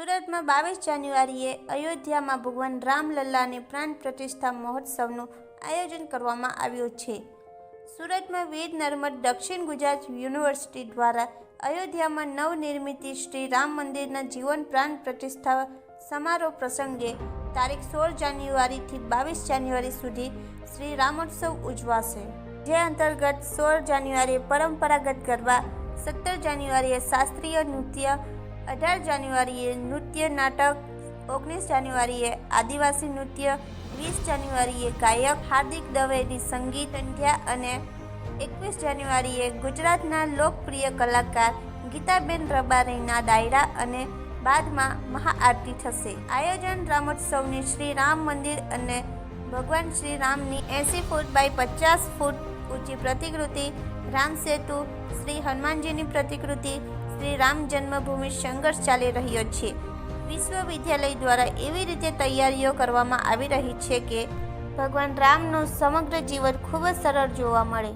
સુરતમાં 22 જાન્યુઆરીએ અયોધ્યામાં ભગવાન રામલલ્લાની પ્રાણ પ્રતિષ્ઠા મહોત્સવનું આયોજન કરવામાં આવ્યું છે. સુરતમાં વીર નર્મદ દક્ષિણ ગુજરાત યુનિવર્સિટી દ્વારા અયોધ્યામાં નવનિર્મિત શ્રી રામ મંદિરના જીવન પ્રાણ પ્રતિષ્ઠા સમારોહ પ્રસંગે તારીખ 16 જાન્યુઆરીથી 22 જાન્યુઆરી સુધી શ્રી રામોત્સવ ઉજવાશે. જે અંતર્ગત 16 જાન્યુઆરીએ પરંપરાગત ગરબા, 17 જાન્યુઆરીએ શાસ્ત્રીય નૃત્ય, 18 જાન્યુઆરીએ નૃત્ય નાટક, 19 જાન્યુઆરીએ આદિવાસી નૃત્ય, 20 જાન્યુઆરીએ ગાયક હાર્દિક દવેની સંગીત સંધ્યા અને 21 જાન્યુઆરીએ ગુજરાતના લોકપ્રિય કલાકાર ગીતાબેન રબારીના ડાયરા અને બાદમાં મહાઆરતી થશે. આયોજન રામોત્સવની શ્રી રામ મંદિર અને ભગવાન શ્રી રામની 80 ફૂટ બાય 50 ફૂટ ઊંચી પ્રતિકૃતિ, રામ સેતુ, શ્રી હનુમાનજીની પ્રતિકૃતિ, શ્રી રામ જન્મભૂમિ સંઘર્ષ ચાલી રહ્યો છે. વિશ્વવિદ્યાલય દ્વારા એવી રીતે તૈયારીઓ કરવામાં આવી રહી છે કે ભગવાન રામનું સમગ્ર જીવન ખૂબ જ સરળ જોવા મળે.